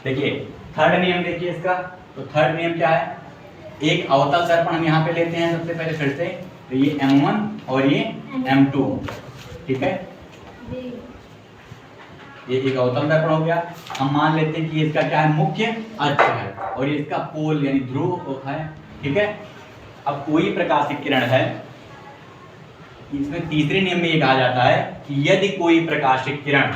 देखिए थर्ड नियम देखिए इसका, तो थर्ड नियम क्या है, एक अवतल दर्पण हम यहाँ पे लेते हैं सबसे पहले फिर से, तो ये M1 और ये M2, ठीक है, ये एक अवतल दर्पण हो गया। हम मान लेते हैं कि इसका क्या है, मुख्य अक्ष है और ये इसका पोल यानी ध्रुव है, ठीक है। अब कोई प्रकाशित किरण है, इसमें तीसरे नियम में ये कहा जाता है कि यदि कोई प्रकाशित किरण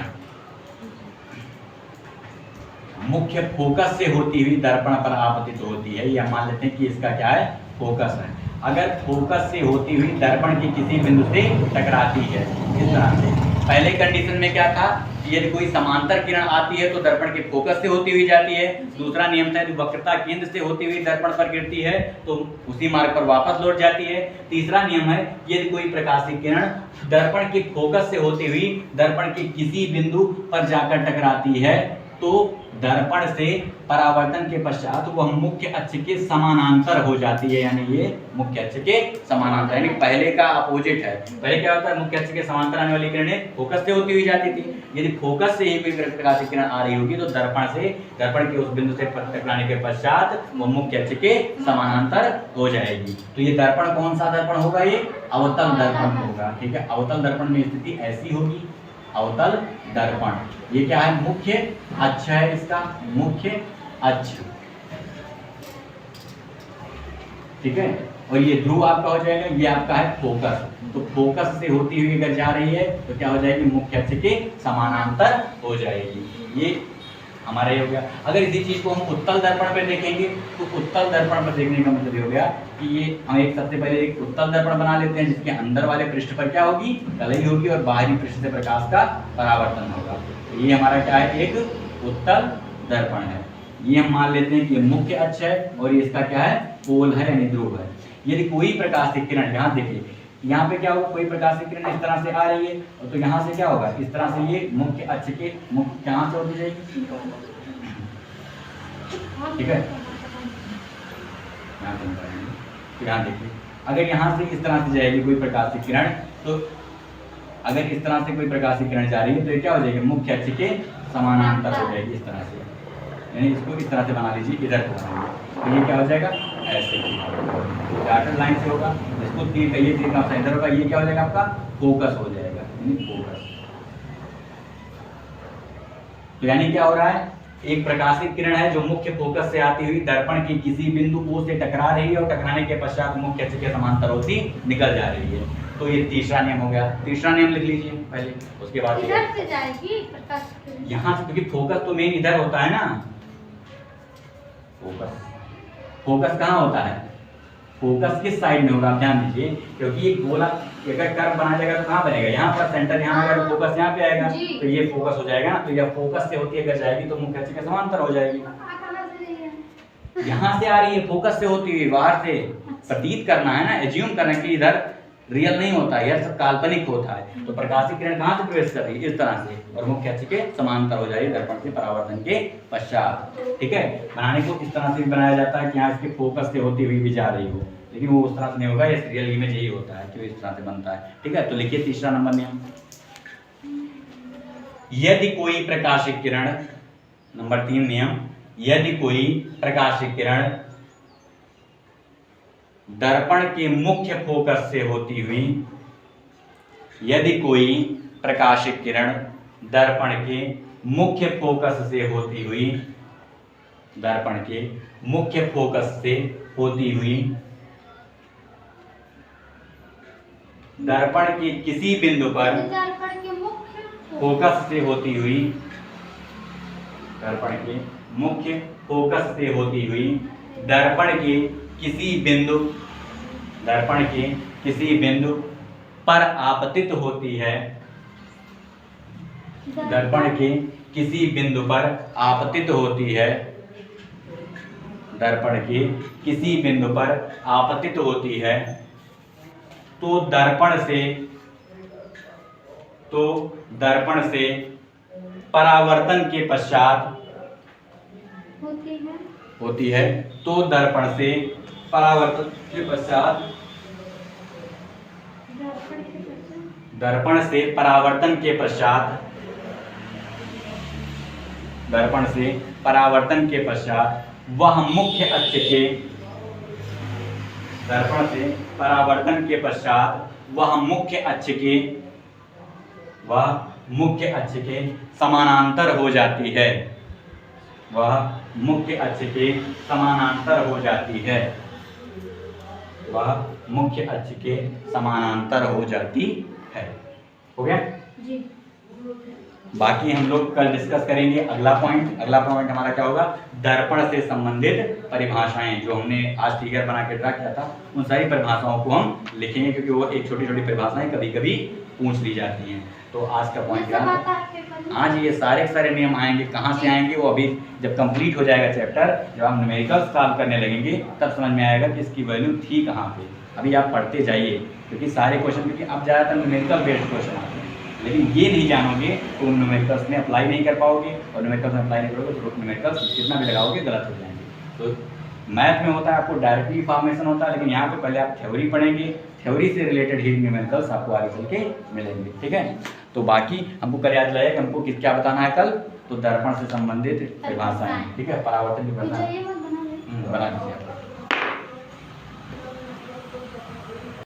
मुख्य फोकस से होती हुई दर्पण पर आपतित होती है, या मान लेते हैं कि इसका क्या है, फोकस है, अगर फोकस से होती हुई दर्पण के किसी बिंदु से टकराती है, इस तरह से। पहले कंडीशन में क्या था, यदि कोई समांतर किरण आती है तो दर्पण के फोकस से होती हुई जाती है। दूसरा नियम था यदि वक्रता केंद्र से होती हुई दर्पण पर गिरती है तो उसी मार्ग पर वापस लौट जाती है। तीसरा नियम है यदि कोई प्रकाशित किरण दर्पण के फोकस से होती हुई दर्पण के किसी बिंदु पर जाकर टकराती है तो दर्पण से परावर्तन के पश्चात वह मुख्य अक्ष के समानांतर हो जाती है, यानी ये मुख्य अक्ष के समानांतर, यानी पहले का अपोजिट है। पहले क्या होता है, मुख्य अक्ष के समांतर आने वाली किरणें फोकस से होती हुई जाती थी, यदि फोकस से ही कोई प्रकाशित किरण आ रही होगी तो दर्पण के उस बिंदु से टकराने के पश्चात वो मुख्य अक्ष के समानांतर हो जाएगी। तो ये दर्पण कौन सा दर्पण होगा, ये अवतल दर्पण होगा, ठीक है। अवतल दर्पण में स्थिति ऐसी होगी, अवतल दर्पण, ये क्या है, मुख्य अक्ष है, इसका मुख्य अक्ष, ठीक है। और ये ध्रुव आपका हो जाएगा, ये आपका है फोकस, तो फोकस से होती हुई अगर जा रही है तो क्या हो जाएगी, मुख्य अक्ष के समानांतर हो जाएगी। ये हमारा ये हो गया। अगर इसी चीज को हम उत्तल दर्पण पे देखेंगे तो उत्तल दर्पण पर देखने का मतलब ये हो गया कि ये हम एक सबसे पहले एक उत्तल दर्पण बना लेते हैं जिसके अंदर वाले पृष्ठ पर क्या होगी, कलई होगी और बाहरी पृष्ठ से प्रकाश का परावर्तन होगा। तो ये हमारा क्या है, एक उत्तल दर्पण है। ये हम मान लेते हैं कि मुख्य अक्ष है और ये इसका क्या है, पोल है यानी ध्रुव है। यदि कोई प्रकाश की किरण, यहाँ देखिए यहाँ पे क्या होगा, कोई प्रकाश की किरण इस तरह से आ रही है तो यहाँ से क्या होगा, इस तरह से ये मुख्य अक्ष के मुख्य कहाँ से होती जाएगी, ठीक है। यहाँ देखिए अगर यहाँ से इस तरह से जाएगी कोई प्रकाश की किरण, तो अगर इस तरह से कोई प्रकाश की किरण जा रही है तो ये क्या हो जाएगी, मुख्य अक्ष के समानांतर हो जाएगी इस तरह से, यानी इसको इस तरह से बना लीजिए, इधर को बनाइए तो ये क्या हो जाएगा, ऐसे डॉटेड लाइन से होगा, इसको तीर कहिए, तीर का सेंटर होगा, ये क्या हो जाएगा आपका, फोकस हो जाएगा, यानी फोकस। तो यानी क्या हो रहा है, एक प्रकाशित किरण है जो मुख्य फोकस से आती हुई दर्पण की किसी बिंदु O से टकरा रही है और टकराने के पश्चात मुख्य अक्ष के समांतर होती निकल जा रही है। तो ये तीसरा नियम हो गया। तीसरा नियम लिख लीजिए पहले, उसके बाद इधर से जाएगी प्रकाश किरण, यहाँ से, क्योंकि फोकस तो मेन इधर होता है ना, फोकस कहाँ होता है, फोकस किस साइड में होगा, आप ध्यान दीजिए, क्योंकि ये गोला अगर कर्व बना जाएगा तो कहाँ बनेगा, यहाँ पर सेंटर यहाँ पर, फोकस यहाँ पे आएगा तो ये फोकस हो जाएगा ना, तो यह फोकस से होती है अगर जाएगी तो मुख्य अक्ष के समांतर हो जाएगी। यहाँ से आ रही है, फोकस से होती हुई, बाहर से प्रतीत करना है ना, एज्यूम करना कि इधर रियल नहीं होता है, यह सब काल्पनिक होता है। तो प्रकाशित किरण कहाँ से प्रवेश कर रही है, इस तरह से, और मुख्य अक्ष के समांतर हो जाएगी दर्पण से परावर्तन के पश्चात, ठीक है। बनाने को इस तरह से भी बनाया जाता है कि यहाँ इसके फोकस से होती हुई भी जा रही हो, लेकिन वो उस तरह से नहीं होगा, ये रियल इमेज यही होता है कि वो इस तरह से बनता है, ठीक है। तो लिखिए तीसरा नंबर नियम, यदि कोई प्रकाशित किरण, नंबर 3 नियम, यदि कोई प्रकाशित किरण दर्पण के मुख्य फोकस से होती हुई, यदि कोई प्रकाशित किरण दर्पण के मुख्य फोकस से होती हुई, दर्पण के मुख्य फोकस से होती हुई दर्पण के किसी बिंदु पर फोकस से होती हुई, दर्पण के मुख्य फोकस से होती हुई दर्पण के किसी बिंदु, दर्पण के किसी बिंदु पर आपतित होती है, दर्पण के किसी बिंदु पर आपतित होती है, दर्पण के किसी बिंदु पर आपतित होती है, तो दर्पण से परावर्तन के पश्चात होती है, तो दर्पण से परावर्तन के पश्चात, दर्पण से परावर्तन के पश्चात दर्पण से परावर्तन के पश्चात वह मुख्य अक्ष के दर्पण से परावर्तन के पश्चात वह मुख्य अक्ष के समानांतर हो जाती है। वह मुख्य अक्ष के समानांतर हो जाती है। वह मुख्य अक्ष के समानांतर हो जाती है। हो गया जी। बाकी हम लोग कल डिस्कस करेंगे अगला पॉइंट हमारा क्या होगा, दर्पण से संबंधित परिभाषाएं। जो हमने आज फिगर बना के ड्रा किया था उन सारी परिभाषाओं को हम लिखेंगे, क्योंकि वो एक छोटी छोटी परिभाषाएं कभी कभी पूछ ली जाती हैं। तो आज का पॉइंट ये सब क्या आता है पेपर में? आज ये सारे नियम आएंगे। कहाँ से आएंगे वो अभी जब कंप्लीट हो जाएगा चैप्टर, जब आप न्यूमेरिकल सॉल्व करने लगेंगे तब समझ में आएगा कि इसकी वैल्यू थी कहाँ पे। अभी आप पढ़ते जाइए, क्योंकि सारे क्वेश्चन, क्योंकि अब ज़्यादातर न्यूमेरिकल बेस्ड क्वेश्चन आते हैं, लेकिन ये नहीं जानोगे तो उन न्यूमेरिकल्स में अप्लाई नहीं कर पाओगे, और न्यूमेरिकल्स में अप्लाई नहीं करोगे तो न्यूमेरिकल्स कितना भी लगाओगे गलत हो जाएंगे। तो मैथ में होता है आपको डायरेक्टली फॉर्मेशन होता है, लेकिन यहाँ पे पहले आप थ्योरी पढ़ेंगे, थ्योरी से रिलेटेड ही न्यूमेरिकल्स आपको आगे चल के मिलेंगे। ठीक है, तो बाकी हमको कल याद रहेगा हमको क्या बताना है कल, तो दर्पण से संबंधित परिभाषाएं। ठीक है, परावर्तन की कुछ परिभाषा ये मत बना ले। बना दीजिए।